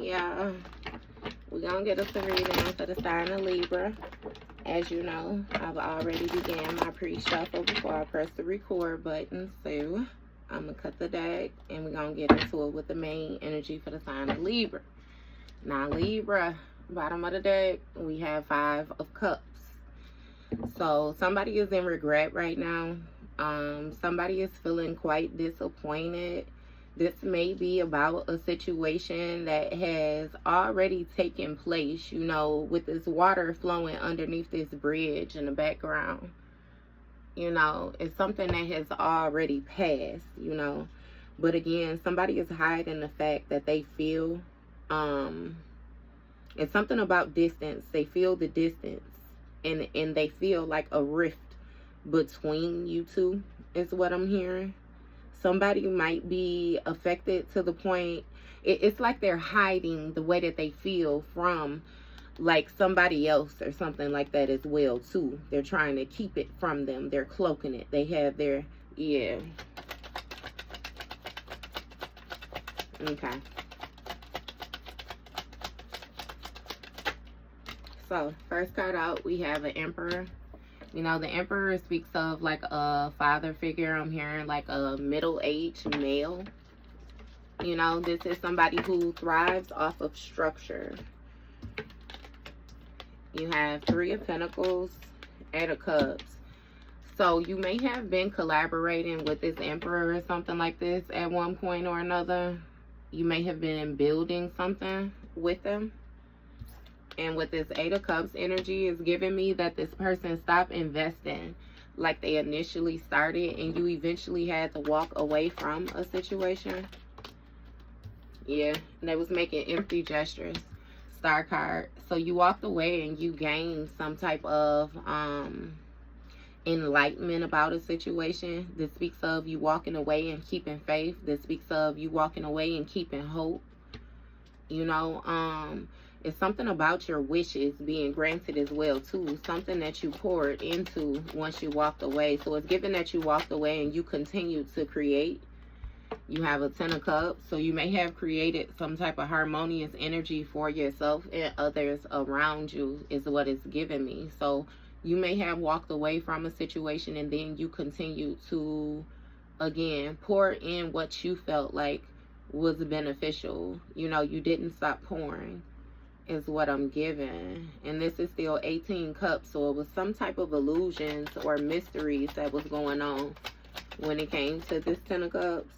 Yeah, we're going to get us a reading for the sign of Libra. As you know, I've already began my pre-shuffle before I press the record button. So I'm going to cut the deck and we're going to get into it with the main energy for the sign of Libra. Now, Libra, bottom of the deck, we have 5 of Cups. So somebody is in regret right now. Somebody is feeling quite disappointed. This may be about a situation that has already taken place, you know, with this water flowing underneath this bridge in the background. You know, it's something that has already passed, you know. But again, somebody is hiding the fact that they feel, it's something about distance. They feel the distance, and they feel like a rift between you two is what I'm hearing. Somebody might be affected to the point, it's like they're hiding the way that they feel from like somebody else or something like that as well too. They're trying to keep it from them. They're cloaking it. They have their, yeah. Okay. So, first card out, we have an Emperor. You know, the Emperor speaks of like a father figure. I'm hearing like a middle-aged male. You know, this is somebody who thrives off of structure. You have 3 of Pentacles, 8 of Cups. So you may have been collaborating with this Emperor or something like this at one point or another. You may have been building something with them. And with this 8 of Cups energy is giving me that this person stopped investing like they initially started, and you eventually had to walk away from a situation. Yeah, and they was making empty gestures. Star card. So you walked away and you gained some type of enlightenment about a situation. This speaks of you walking away and keeping faith. This speaks of you walking away and keeping hope. You know, it's something about your wishes being granted as well too. Something that you poured into once you walked away. So it's given that you walked away and you continued to create. You have a 10 of Cups. So you may have created some type of harmonious energy for yourself and others around you is what it's giving me. So you may have walked away from a situation and then you continue to, again, pour in what you felt like was beneficial. You know, you didn't stop pouring is what I'm given. And this is still 18 Cups. So it was some type of illusions or mysteries that was going on when it came to this 10 of Cups.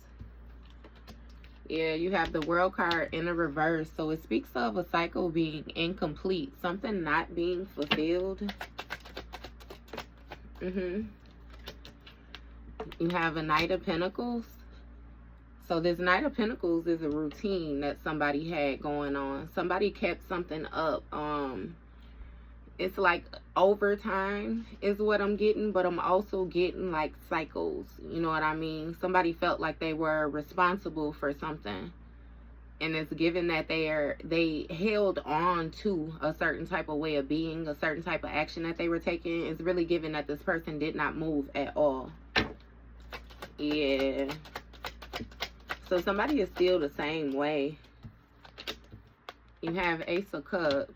Yeah, you have the World card in the reverse. So it speaks of a cycle being incomplete. Something not being fulfilled. You have a Knight of Pentacles. So this Knight of Pentacles is a routine that somebody had going on. Somebody kept something up. It's like overtime is what I'm getting, but I'm also getting like cycles. You know what I mean? Somebody felt like they were responsible for something. And it's given that they held on to a certain type of way of being, a certain type of action that they were taking. It's really given that this person did not move at all. Yeah. So somebody is still the same way. You have Ace of Cups.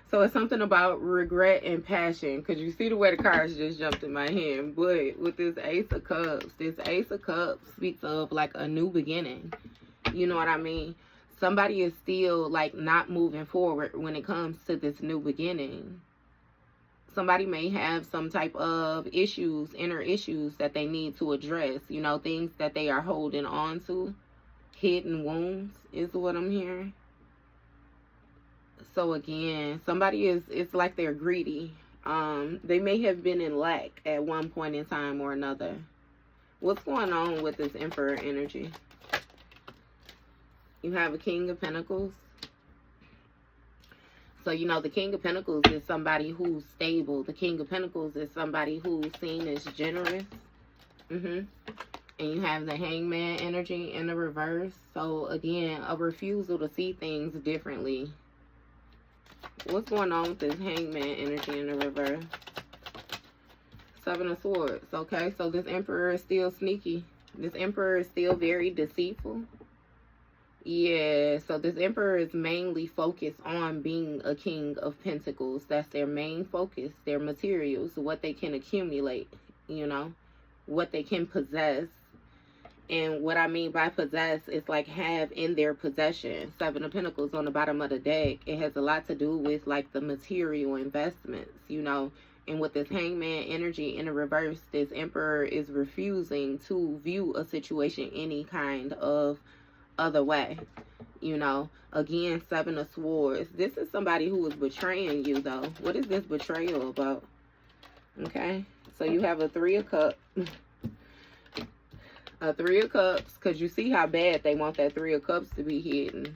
So it's something about regret and passion. Because you see the way the cards just jumped in my hand. But with this Ace of Cups speaks of like a new beginning. You know what I mean? Somebody is still like not moving forward when it comes to this new beginning. Somebody may have some type of issues, inner issues that they need to address. You know, things that they are holding on to. Hidden wounds is what I'm hearing. So again, somebody it's like they're greedy. They may have been in lack at one point in time or another. What's going on with this Emperor energy? You have a King of Pentacles. So, you know, the King of Pentacles is somebody who's stable. The King of Pentacles is somebody who's seen as generous. And you have the Hangman energy in the reverse. So, again, a refusal to see things differently. What's going on with this Hangman energy in the reverse? 7 of Swords. Okay, so this Emperor is still sneaky. This Emperor is still very deceitful. Yeah, so this Emperor is mainly focused on being a King of Pentacles. That's their main focus, their materials, what they can accumulate, you know, what they can possess. And what I mean by possess is like have in their possession. Seven of Pentacles on the bottom of the deck. It has a lot to do with like the material investments, you know. And with this Hangman energy in the reverse, this Emperor is refusing to view a situation any kind of other way, you know. Again, Seven of Swords. This is somebody who is betraying you, though. What is this betrayal about? Okay, so you have a Three of Cups. A Three of Cups, because you see how bad they want that Three of Cups to be hidden.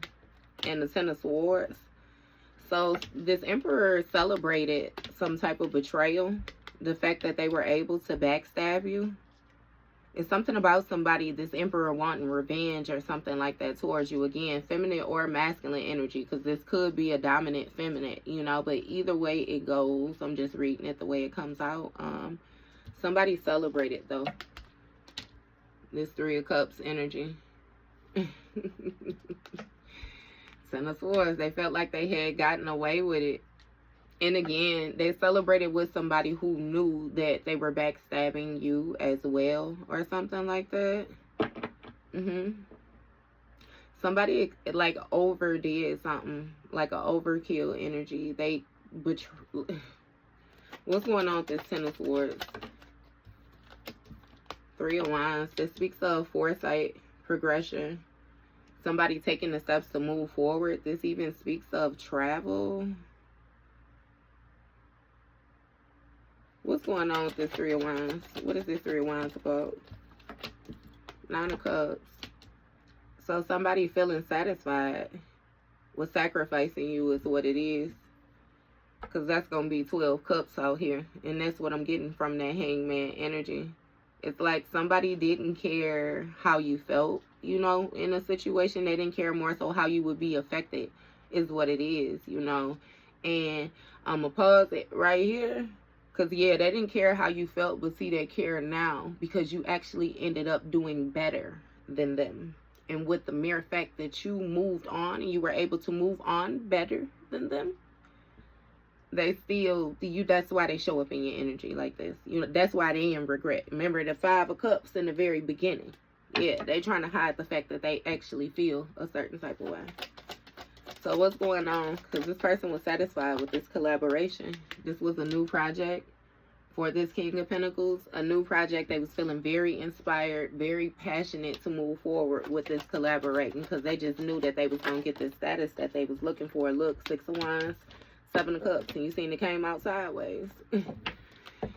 And the Ten of Swords. So this Emperor celebrated some type of betrayal. The fact that they were able to backstab you. It's something about somebody, this Emperor, wanting revenge or something like that towards you. Again, feminine or masculine energy, because this could be a dominant feminine, you know. But either way it goes, I'm just reading it the way it comes out. Somebody celebrated, though, this Three of Cups energy. Ten of Swords. They felt like they had gotten away with it. And again, they celebrated with somebody who knew that they were backstabbing you as well, or something like that. Somebody like overdid something, like an overkill energy. They what's going on with this Ten of Swords? Three of Wands. This speaks of foresight, progression. Somebody taking the steps to move forward. This even speaks of travel. What's going on with this Three of Wands? What is this Three of Wands about? Nine of Cups. So somebody feeling satisfied with sacrificing you is what it is. Because that's going to be 12 Cups out here. And that's what I'm getting from that Hangman energy. It's like somebody didn't care how you felt, you know, in a situation. They didn't care more so how you would be affected is what it is, you know. And I'm going to pause it right here. Because, yeah, they didn't care how you felt, but see, they care now because you actually ended up doing better than them. And with the mere fact that you moved on and you were able to move on better than them, they still, that's why they show up in your energy like this. You know, that's why they in regret. Remember the Five of Cups in the very beginning. Yeah, they trying to hide the fact that they actually feel a certain type of way. So what's going on? Because this person was satisfied with this collaboration. This was a new project for this King of Pentacles. A new project. They was feeling very inspired, very passionate to move forward with this collaborating. Because they just knew that they was going to get the status that they was looking for. Look, Six of Wands, Seven of Cups. And you seen it came out sideways.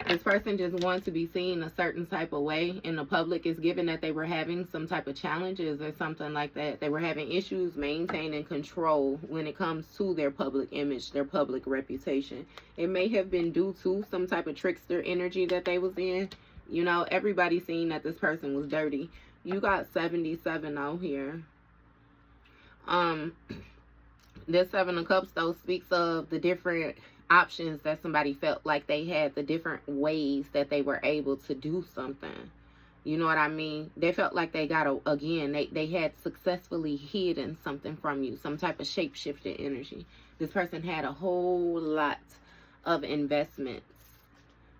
This person just wants to be seen a certain type of way in the public. Is given that they were having some type of challenges or something like that. They were having issues maintaining control when it comes to their public image, their public reputation. It may have been due to some type of trickster energy that they was in. You know, everybody seen that this person was dirty. You got 77 out here. This Seven of Cups, though, speaks of the different options that somebody felt like they had, the different ways that they were able to do something. You know what I mean? They felt like they got, again, they had successfully hidden something from you, some type of shape-shifted energy. This person had a whole lot of investments,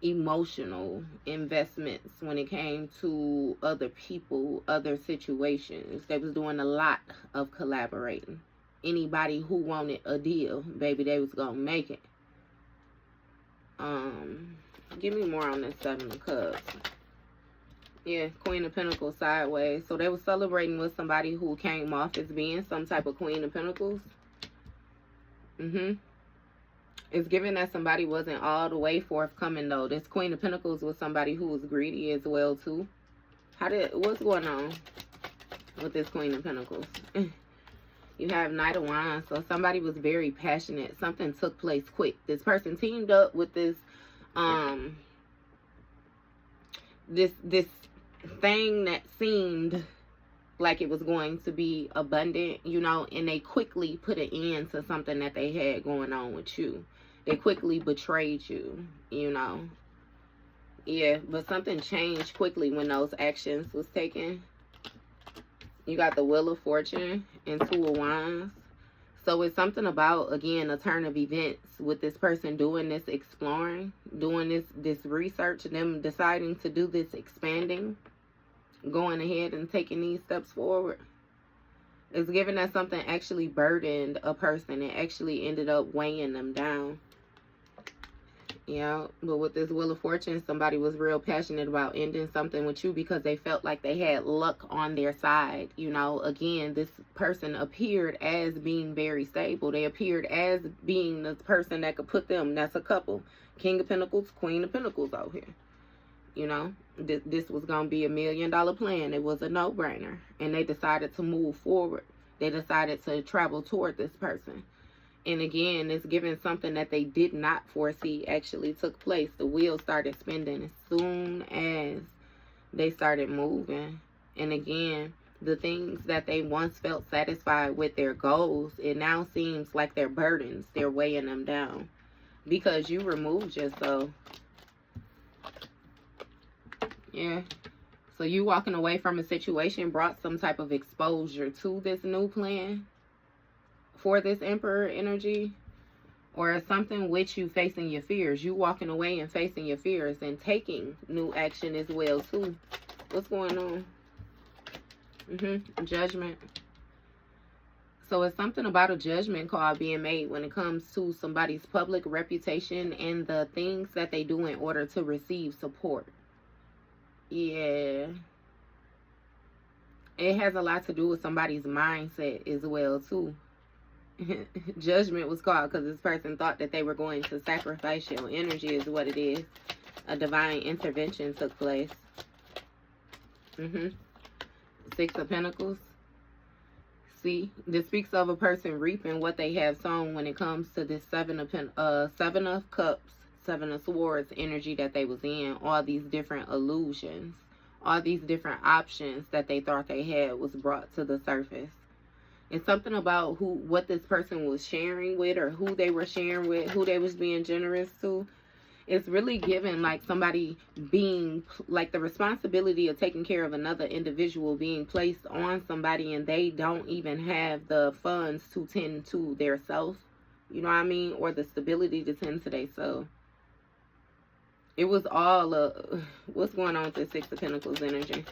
emotional investments when it came to other people, other situations. They was doing a lot of collaborating. Anybody who wanted a deal, baby, they was gonna make it. Give me more on this Seven of Cups. Yeah, Queen of Pentacles sideways. So they were celebrating with somebody who came off as being some type of Queen of Pentacles. It's given that somebody wasn't all the way forthcoming, though. This Queen of Pentacles was somebody who was greedy as well, too. What's going on with this Queen of Pentacles? You have Knight of Wands. So somebody was very passionate. Something took place quick. This person teamed up with this this thing that seemed like it was going to be abundant, you know, and they quickly put an end to something that they had going on with you. They quickly betrayed you, you know. Yeah, but something changed quickly when those actions was taken. You got the Wheel of Fortune and Two of Wands. So it's something about, again, a turn of events with this person doing this exploring, doing this research, them deciding to do this expanding, going ahead and taking these steps forward. It's given that something actually burdened a person. It actually ended up weighing them down. Yeah, but with this Wheel of Fortune, somebody was real passionate about ending something with you because they felt like they had luck on their side. You know, again, this person appeared as being very stable. They appeared as being the person that could put them, that's a couple, King of Pentacles, Queen of Pentacles out here. You know, this was going to be $1 million plan. It was a no-brainer. And they decided to move forward. They decided to travel toward this person. And again, it's given something that they did not foresee actually took place. The wheel started spinning as soon as they started moving. And again, the things that they once felt satisfied with, their goals, it now seems like they're burdens. They're weighing them down because you removed yourself. Yeah. So you walking away from a situation brought some type of exposure to this new plan for this Emperor energy, or something with you facing your fears. You walking away and facing your fears and taking new action as well too. What's going on? Judgment. So it's something about a judgment call being made when it comes to somebody's public reputation and the things that they do in order to receive support. Yeah. It has a lot to do with somebody's mindset as well too. Judgment was called because this person thought that they were going to sacrifice your energy is what it is. A divine intervention took place. 6 of Pentacles. See, this speaks of a person reaping what they have sown when it comes to this 7 of Cups, 7 of Swords energy that they was in. All these different illusions, all these different options that they thought they had was brought to the surface. It's something about what this person was sharing with, or who they were sharing with, who they was being generous to. It's really given like somebody being, like the responsibility of taking care of another individual being placed on somebody, and they don't even have the funds to tend to their self. You know what I mean? Or the stability to tend to their self. It was all what's going on with the 6 of Pentacles energy.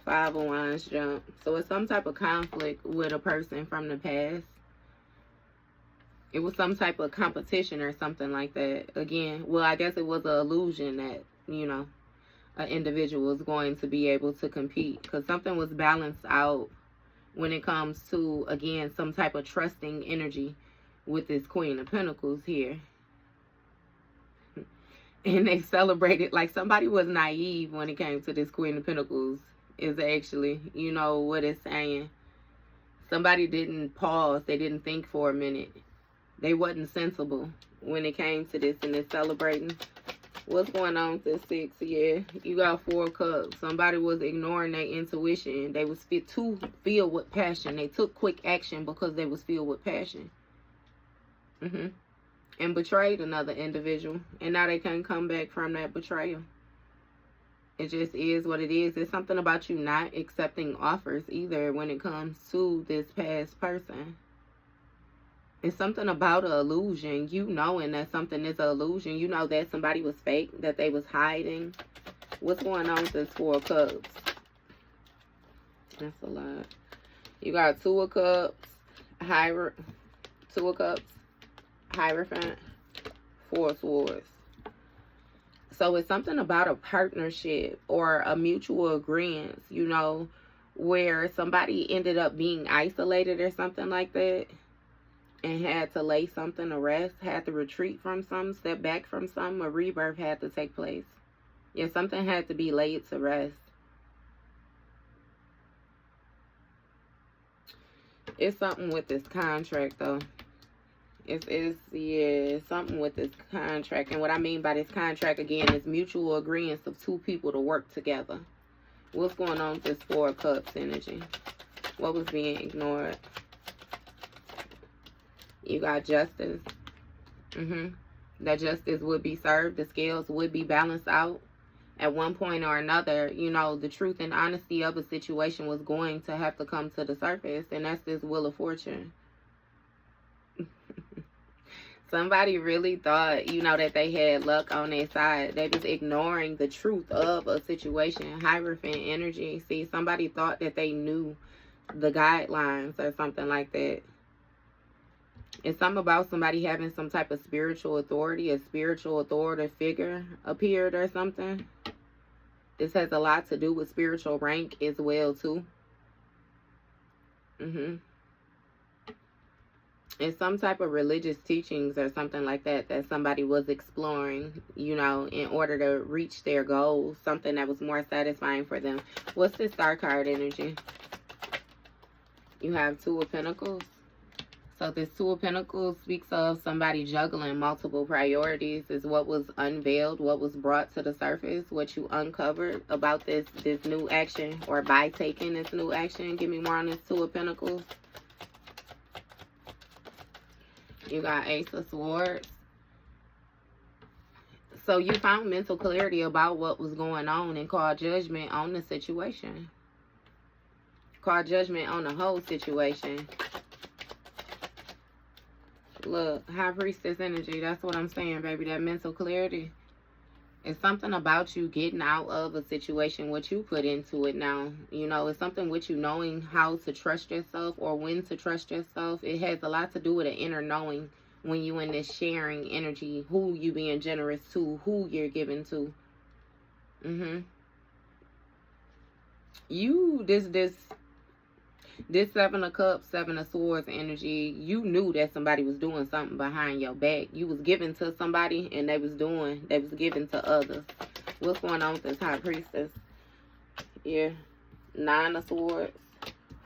5 of Wands jump. So it's some type of conflict with a person from the past. It was some type of competition or something like that. Again, well, I guess it was an illusion that, you know, an individual was going to be able to compete. Because something was balanced out when it comes to, again, some type of trusting energy with this Queen of Pentacles here. And they celebrated, like somebody was naive when it came to this Queen of Pentacles. Is actually, you know what it's saying. Somebody didn't pause. They didn't think for a minute. They wasn't sensible when it came to this, and they're celebrating. What's going on with this 6? Yeah, you got 4 cups. Somebody was ignoring their intuition. They was too filled with passion. They took quick action because they was filled with passion. And betrayed another individual. And now they can't come back from that betrayal. It just is what it is. It's something about you not accepting offers either when it comes to this past person. It's something about an illusion. You knowing that something is an illusion. You know that somebody was fake, that they was hiding. What's going on with this 4 of Cups? That's a lot. You got 2 of Cups, 2 of Cups, Hierophant, 4 of Swords. So it's something about a partnership or a mutual agreement, you know, where somebody ended up being isolated or something like that and had to lay something to rest, had to retreat from some, step back from some, a rebirth had to take place. Yeah, something had to be laid to rest. It's something with this contract, though. Yeah, something with this contract. And what I mean by this contract, again, is mutual agreements of 2 people to work together. What's going on with this 4 of Cups energy? What was being ignored? You got Justice. The that justice would be served, the scales would be balanced out at one point or another. You know, the truth and honesty of a situation was going to have to come to the surface, and that's this Wheel of Fortune. Somebody really thought, you know, that they had luck on their side. They was ignoring the truth of a situation. Hierophant energy. See, somebody thought that they knew the guidelines or something like that. It's something about somebody having some type of spiritual authority, a spiritual authoritative figure appeared or something. This has a lot to do with spiritual rank as well, too. It's some type of religious teachings or something like that that somebody was exploring, you know, in order to reach their goals, something that was more satisfying for them. What's this Star card energy? You have Two of Pentacles. So this Two of Pentacles speaks of somebody juggling multiple priorities, is what was unveiled, what was brought to the surface, what you uncovered about this new action, or by taking this new action. Give me more on this Two of Pentacles. You got Ace of Swords. So you found mental clarity about what was going on and called judgment on the situation. Called judgment on the whole situation. Look, High Priestess energy. That's what I'm saying, baby. That mental clarity. It's something about you getting out of a situation, what you put into it now. You know, it's something with you knowing how to trust yourself or when to trust yourself. It has a lot to do with an inner knowing when you in this sharing energy, who you being generous to, who you're giving to. This Seven of Cups, Seven of Swords energy, you knew that somebody was doing something behind your back. You was giving to somebody and they was giving to others. What's going on with this High Priestess? Yeah. Nine of Swords,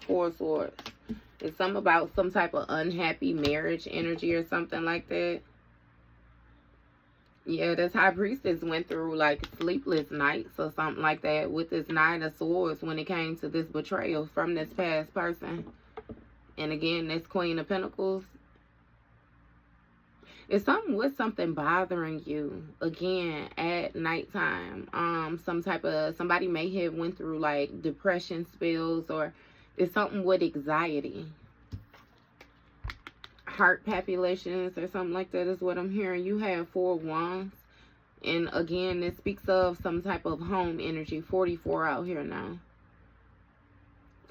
Four of Swords. It's something about some type of unhappy marriage energy or something like that. Yeah, this High Priestess went through like sleepless nights or something like that with this Nine of Swords when it came to this betrayal from this past person. And again, this Queen of Pentacles. It's something with something bothering you again at nighttime. Somebody may have went through like depression spells, or it's something with anxiety. Heart palpitations or something like that is what I'm hearing. You have Four of Wands. And again, this speaks of some type of home energy. 44 out here now.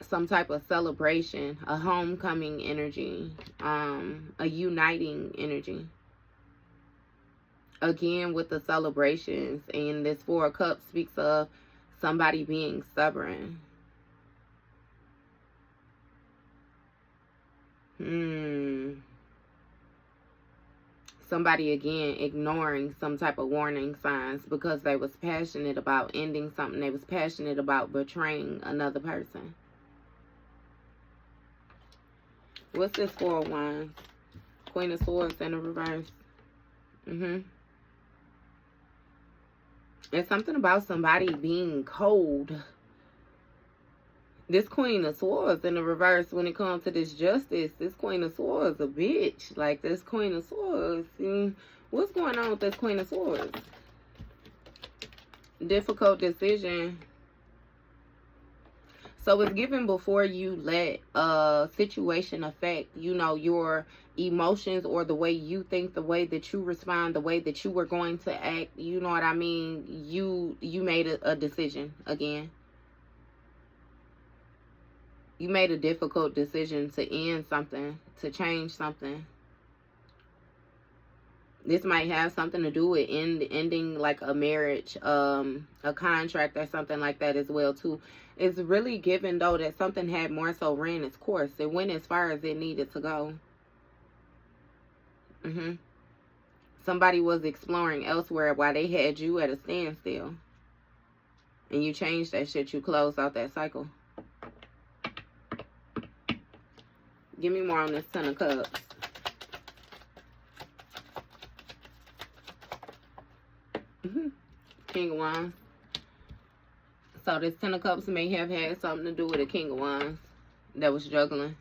Some type of celebration. A homecoming energy. A uniting energy. Again, with the celebrations. And this Four of Cups speaks of somebody being stubborn. Somebody, again, ignoring some type of warning signs because they was passionate about ending something. They was passionate about betraying another person. What's this Four of Wands? Queen of Swords in the reverse. It's something about somebody being cold. This Queen of Swords in the reverse, when it comes to this justice, this Queen of Swords a bitch. Like this Queen of Swords. What's going on with this Queen of Swords? Difficult decision. So it's given before you let a situation affect, you know, your emotions or the way you think, the way that you respond, the way that you were going to act. You know what I mean? You made a decision again. You made a difficult decision to end something, to change something. This might have something to do with ending like a marriage, a contract or something like that as well too. It's really given though that something had more so ran its course. It went as far as it needed to go. Somebody was exploring elsewhere while they had you at a standstill. And you changed that shit. You closed out that cycle. Give me more on this Ten of Cups. King of Wands. So this Ten of Cups may have had something to do with a King of Wands that was juggling.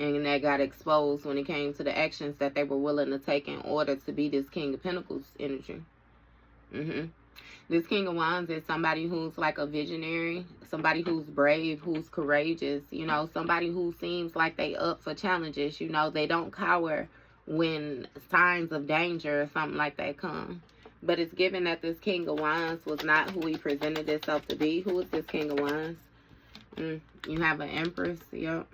And that got exposed when it came to the actions that they were willing to take in order to be this King of Pentacles energy. This King of Wands is somebody who's like a visionary, somebody who's brave, who's courageous, you know, somebody who seems like they up for challenges, you know, they don't cower when signs of danger or something like that come. But it's given that this King of Wands was not who he presented himself to be. Who is this King of Wands? You have an Empress, yep.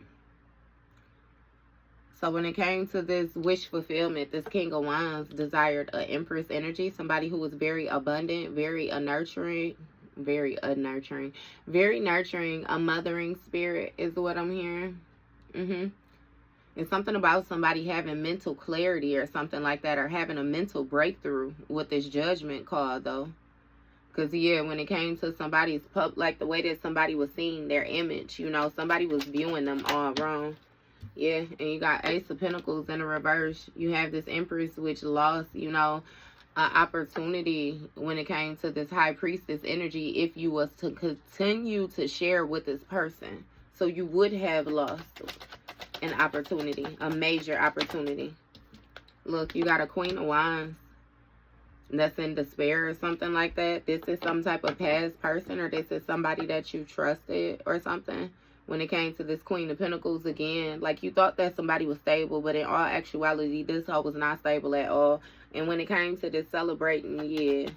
So when it came to this wish fulfillment, this King of Wands desired an Empress energy, somebody who was very abundant, very nurturing, very nurturing, a mothering spirit is what I'm hearing. It's something about somebody having mental clarity or something like that, or having a mental breakthrough with this Judgment card, though. Because, yeah, when it came to somebody's like the way that somebody was seeing their image, you know, somebody was viewing them all wrong. Yeah, and you got Ace of Pentacles in the reverse. You have this Empress, which lost, you know, an opportunity when it came to this High Priestess energy if you was to continue to share with this person. So you would have lost an opportunity, a major opportunity. Look, you got a Queen of Wands that's in despair or something like that. This is some type of past person, or this is somebody that you trusted or something. When it came to this Queen of Pentacles, again, like you thought that somebody was stable, but in all actuality, this hoe was not stable at all. And when it came to this celebrating, yeah,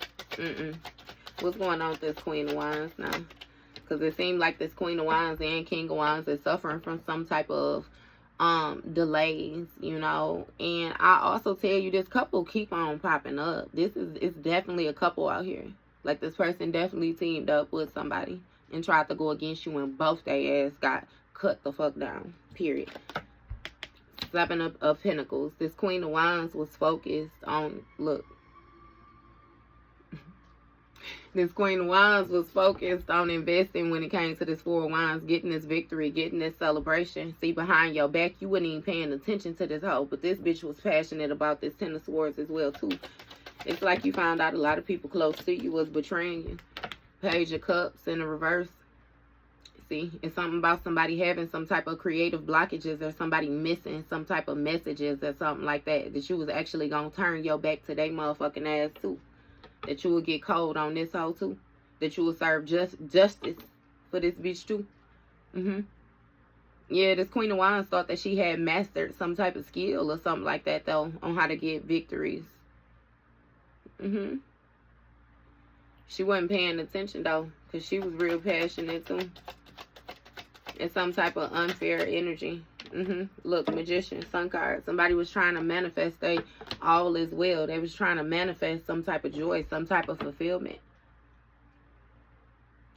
what's going on with this Queen of Wands now? Because it seemed like this Queen of Wands and King of Wands is suffering from some type of delays, you know. And I also tell you, this couple keep on popping up. It's definitely a couple out here. Like, this person definitely teamed up with somebody and tried to go against you, and both their ass got cut the fuck down, period. Seven of Pentacles. This Queen of Wands was focused on, look. This Queen of Wands was focused on investing when it came to this Four of Wands, getting this victory, getting this celebration. See, behind your back, you wasn't even paying attention to this hoe, but this bitch was passionate about this Ten of Swords as well, too. It's like you found out a lot of people close to you was betraying you. Page of Cups in the reverse. See, it's something about somebody having some type of creative blockages, or somebody missing some type of messages or something like that, that you was actually going to turn your back to their motherfucking ass too. That you would get cold on this hoe too. That you would serve justice for this bitch too. Yeah, this Queen of Wands thought that she had mastered some type of skill or something like that, though, on how to get victories. She wasn't paying attention, though, because she was real passionate, too. It's some type of unfair energy. Look, Magician, Sun card. Somebody was trying to manifest they all is well. They was trying to manifest some type of joy, some type of fulfillment.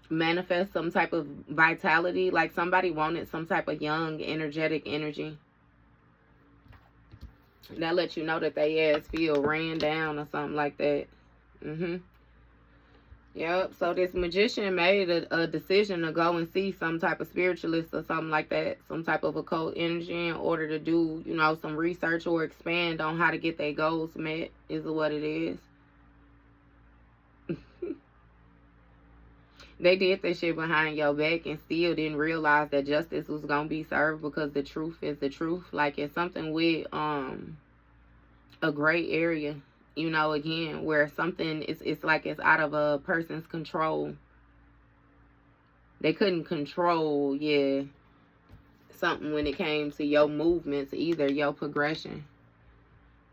Manifest some type of vitality. Like somebody wanted some type of young, energetic energy. That lets you know that they ass feel ran down or something like that. Yep, so this Magician made a decision to go and see some type of spiritualist or something like that, some type of occult energy, in order to do, you know, some research or expand on how to get their goals met, is what it is. They did that shit behind your back and still didn't realize that justice was going to be served, because the truth is the truth. Like, it's something with a gray area. You know, again, where something it's like it's out of a person's control. They couldn't control, something when it came to your movements, either your progression.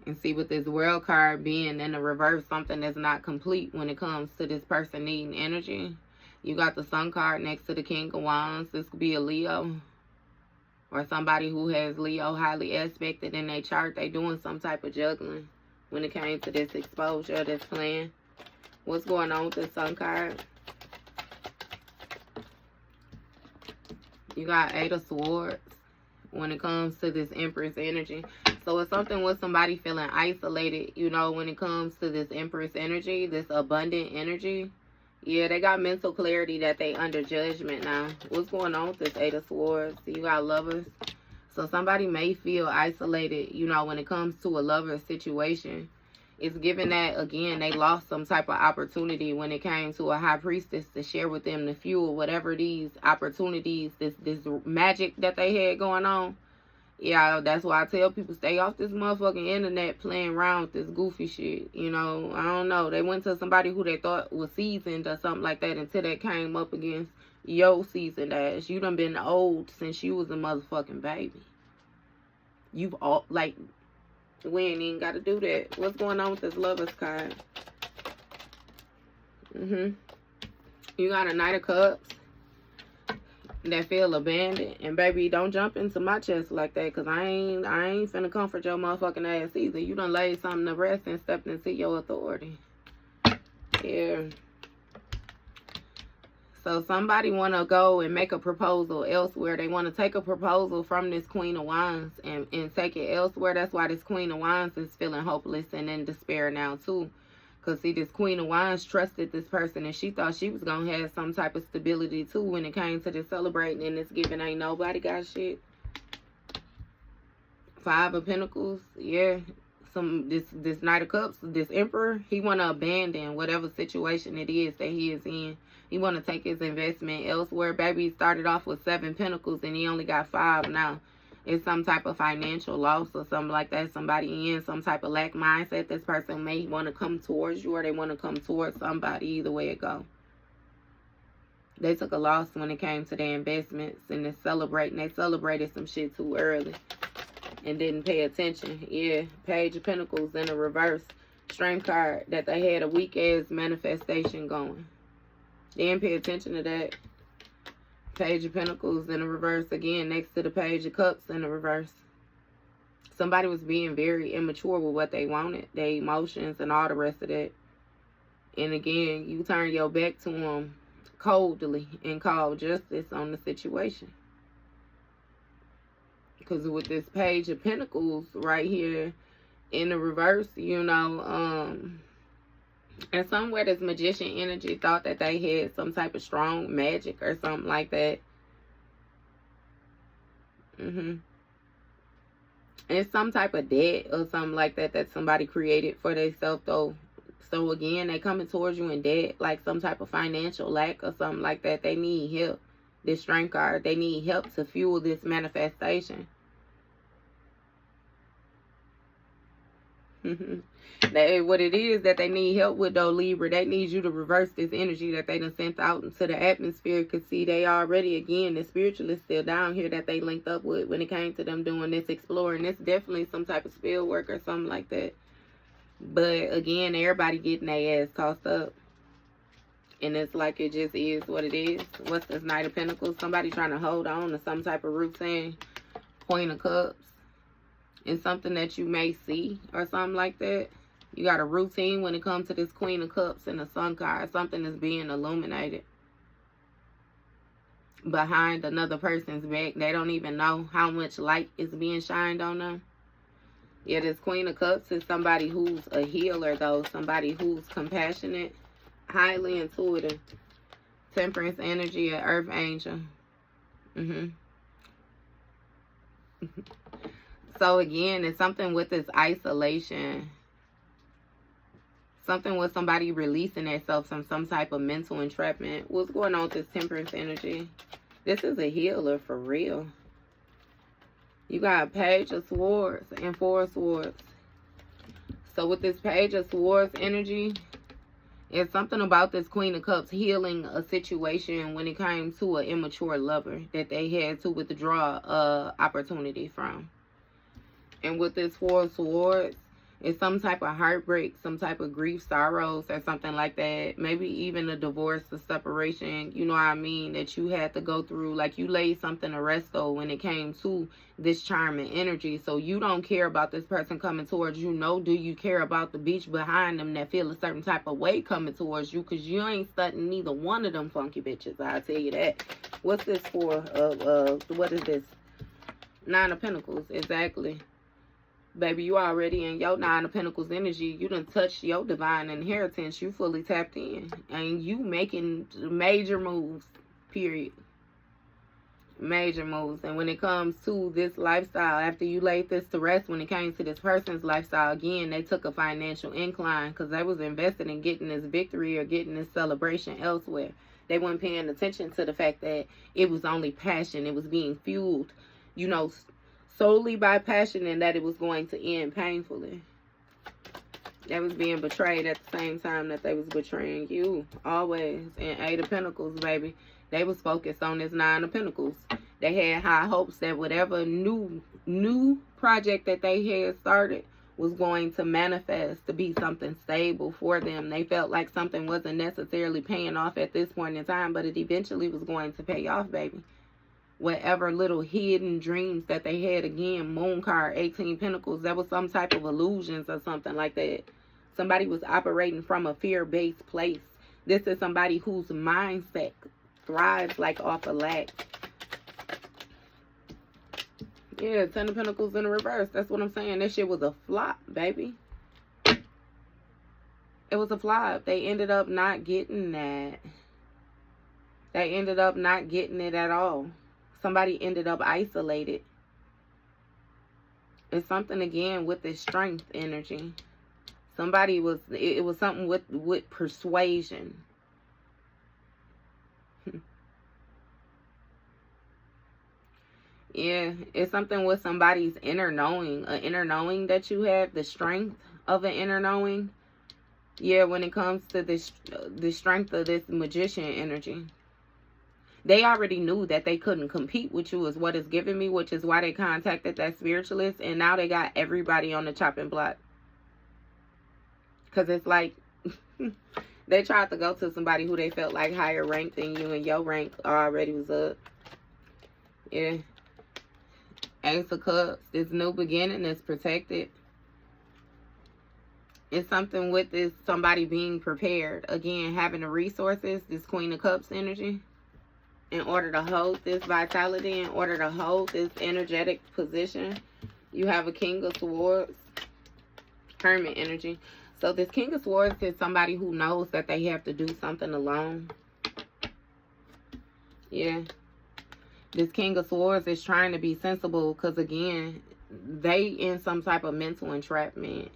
And see, with this World card being in the reverse, something that's not complete when it comes to this person needing energy. You got the Sun card next to the King of Wands. This could be a Leo, or somebody who has Leo highly aspected in their chart. They doing some type of juggling when it came to this exposure, this plan. What's going on with this Sun card? You got Eight of Swords when it comes to this Empress energy. So it's something with somebody feeling isolated, you know, when it comes to this Empress energy, this abundant energy. Yeah, they got mental clarity that they under judgment now. What's going on with this Eight of Swords? You got Lovers. So somebody may feel isolated, you know, when it comes to a lover situation. It's given that, again, they lost some type of opportunity when it came to a High Priestess to share with them, to fuel whatever these opportunities, this magic that they had going on. Yeah, that's why I tell people stay off this motherfucking internet playing around with this goofy shit. You know, I don't know. They went to somebody who they thought was seasoned or something like that until they came up against your seasoned ass. You done been old since you was a motherfucking baby. You've all, like, we ain't even got to do that. What's going on with this Lover's card? You got a Knight of Cups that feel abandoned. And baby, don't jump into my chest like that, because I ain't finna comfort your motherfucking ass either. You done laid something to rest and stepped into your authority. Yeah. So somebody want to go and make a proposal elsewhere. They want to take a proposal from this Queen of Wands and take it elsewhere. That's why this Queen of Wands is feeling hopeless and in despair now too. Because, see, this Queen of Wands trusted this person, and she thought she was going to have some type of stability, too, when it came to this celebrating and this giving. Ain't nobody got shit. Five of Pentacles. Yeah. This Knight of Cups, this Emperor, he want to abandon whatever situation it is that he is in. He want to take his investment elsewhere. Baby, he started off with 7 Pentacles, and he only got 5 now. It's some type of financial loss or something like that. Somebody in some type of lack mindset. This person may want to come towards you, or they want to come towards somebody. Either way it go. They took a loss when it came to their investments and they're celebrating. They celebrated some shit too early and didn't pay attention. Yeah, Page of Pentacles in a reverse. Strength card that they had a weak ass manifestation going. They didn't pay attention to that. Page of Pentacles in a reverse again next to the Page of Cups in a reverse. Somebody was being very immature with what they wanted, their emotions and all the rest of that. And again, you turn your back to them coldly and call justice on the situation. Because with this Page of Pentacles right here in the reverse, you know, and somewhere this magician energy thought that they had some type of strong magic or something like that. It's some type of debt or something like that that somebody created for themselves though. So again, they coming towards you in debt, like some type of financial lack or something like that. They need help. This Strength card, they need help to fuel this manifestation. What it is that they need help with though, Libra, they need you to reverse this energy that they done sent out into the atmosphere. Because see, they already, again, the spiritualist still down here that they linked up with when it came to them doing this exploring. It's definitely some type of spell work or something like that. But again, everybody getting their ass tossed up. And it's like it just is what it is. What's this Knight of Pentacles? Somebody trying to hold on to some type of routine. Queen of Cups. It's something that you may see or something like that. You got a routine when it comes to this Queen of Cups and the Sun card. Something is being illuminated behind another person's back. They don't even know how much light is being shined on them. Yeah, this Queen of Cups is somebody who's a healer, though. Somebody who's compassionate, highly intuitive. Temperance energy, an earth angel. So again, it's something with this isolation. Something with somebody releasing themselves from some type of mental entrapment. What's going on with this Temperance energy? This is a healer for real. You got Page of Swords and 4 of Swords. So with this Page of Swords energy, it's something about this Queen of Cups healing a situation when it came to an immature lover that they had to withdraw opportunity from. And with this 4 of Swords, it's some type of heartbreak, some type of grief, sorrows, or something like that. Maybe even a divorce, a separation, you know what I mean, that you had to go through. Like you laid something to rest though when it came to this charming energy. So you don't care about this person coming towards you. No, do you care about the beach behind them that feel a certain type of way coming towards you? Because you ain't studying neither one of them funky bitches, I'll tell you that. What's this for? What is this? 9 of Pentacles, exactly. Baby, you already in your 9 of Pentacles energy. You done touched your divine inheritance. You fully tapped in. And you making major moves, period. Major moves. And when it comes to this lifestyle, after you laid this to rest, when it came to this person's lifestyle, again, they took a financial incline because they was invested in getting this victory or getting this celebration elsewhere. They weren't paying attention to the fact that it was only passion. It was being fueled, you know, solely by passion, and that it was going to end painfully. They was being betrayed at the same time that they was betraying you. Always. And Eight of Pentacles, baby. They was focused on this Nine of Pentacles. They had high hopes that whatever new project that they had started was going to manifest to be something stable for them. They felt like something wasn't necessarily paying off at this point in time, but it eventually was going to pay off, baby. Whatever little hidden dreams that they had, again, Moon card, 18 Pentacles, that was some type of illusions or something like that. Somebody was operating from a fear-based place. This is somebody whose mindset thrives like off of lack. Yeah, 10 of Pentacles in the reverse. That's what I'm saying. This shit was a flop, baby. It was a flop. They ended up not getting that. They ended up not getting it at all. Somebody ended up isolated. It's something, again, with this strength energy. Somebody was, it was something with persuasion. Yeah, it's something with somebody's inner knowing. An inner knowing that you have, the strength of an inner knowing. Yeah, when it comes to this, the strength of this magician energy. They already knew that they couldn't compete with you is what it's giving me, which is why they contacted that spiritualist. And now they got everybody on the chopping block. Because it's like, they tried to go to somebody who they felt like higher ranked than you, and your rank already was up. Yeah. Ace of Cups, this new beginning is protected. It's something with this, somebody being prepared. Again, having the resources, this Queen of Cups energy. In order to hold this vitality, in order to hold this energetic position, you have a King of Swords, Hermit energy. So this King of Swords is somebody who knows that they have to do something alone. Yeah. This King of Swords is trying to be sensible because, again, they in some type of mental entrapment.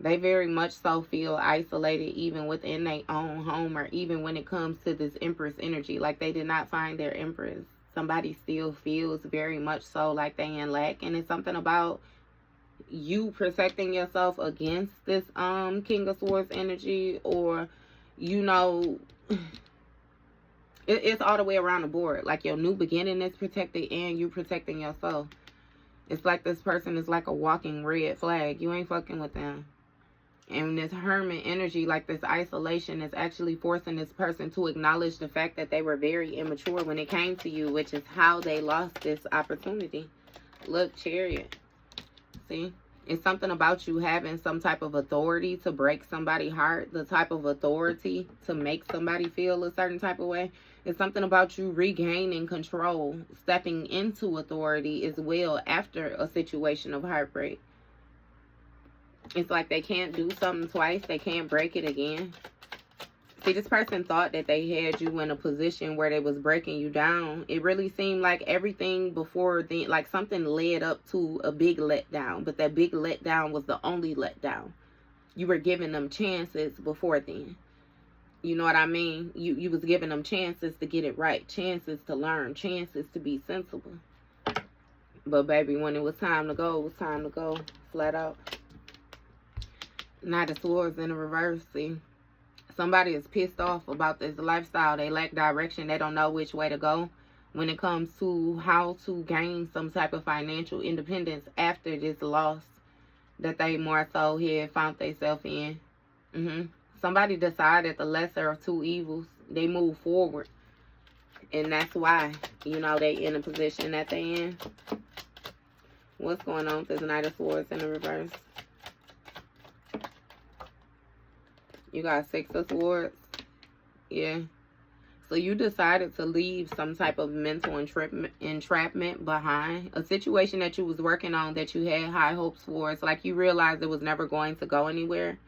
They very much so feel isolated even within their own home, or even when it comes to this Empress energy. Like they did not find their Empress. Somebody still feels very much so like they in lack. And it's something about you protecting yourself against this King of Swords energy, or, you know, it's all the way around the board. Like your new beginning is protected and you protecting yourself. It's like this person is like a walking red flag. You ain't fucking with them. And this Hermit energy, like this isolation, is actually forcing this person to acknowledge the fact that they were very immature when it came to you, which is how they lost this opportunity. Look, Chariot. See? It's something about you having some type of authority to break somebody's heart, the type of authority to make somebody feel a certain type of way. It's something about you regaining control, stepping into authority as well after a situation of heartbreak. It's like they can't do something twice. They can't break it again. See, this person thought that they had you in a position where they was breaking you down. It really seemed like everything before then, like something led up to a big letdown. But that big letdown was the only letdown. You were giving them chances before then. You know what I mean? You was giving them chances to get it right. Chances to learn. Chances to be sensible. But baby, when it was time to go, it was time to go. Flat out. Knight of Swords in the reverse. See, somebody is pissed off about this lifestyle. They lack direction. They don't know which way to go when it comes to how to gain some type of financial independence after this loss that they more so had found themselves in. Somebody decided the lesser of two evils. They move forward. And that's why, you know, they in the position that they in. What's going on with this Knight of Swords in the reverse? You got Six of Swords. Yeah. So you decided to leave some type of mental entrapment behind. A situation that you was working on that you had high hopes for. It's like you realized it was never going to go anywhere.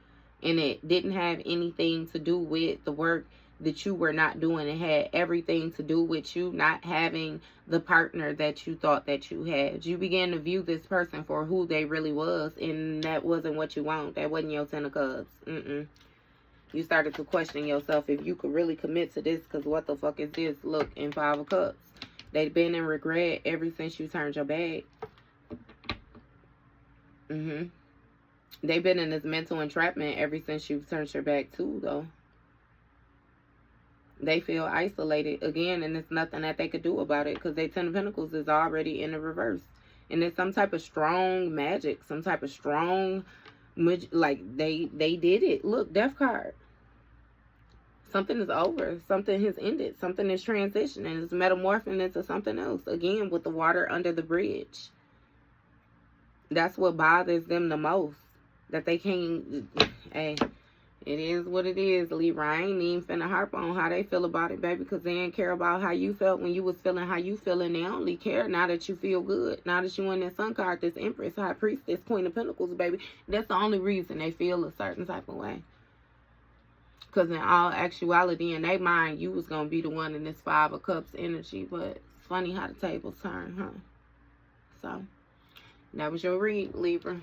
And it didn't have anything to do with the work that you were not doing. It had everything to do with you not having the partner that you thought that you had. You began to view this person for who they really was. And that wasn't what you want. That wasn't your 10 of Cups. You started to question yourself if you could really commit to this, because what the fuck is this? Look, in 5 of Cups. They've been in regret ever since you turned your back. They've been in this mental entrapment ever since you've turned your back too, though. They feel isolated again, and there's nothing that they could do about it because their Ten of Pentacles is already in the reverse. And it's some type of strong magic, some type of strong, like they did it. Look, Death card. Something is over. Something has ended. Something is transitioning. It's metamorphing into something else. Again, with the water under the bridge. That's what bothers them the most. That they can't... Hey, it is what it is, Libra. I ain't even finna harp on how they feel about it, baby, because they didn't care about how you felt when you was feeling how you feeling. They only care now that you feel good. Now that you in that Sun card, this Empress, High Priestess, Queen of Pentacles, baby. That's the only reason they feel a certain type of way. Because in all actuality, in their mind, you was going to be the one in this Five of Cups energy. But it's funny how the tables turn, huh? So, that was your read, Libra.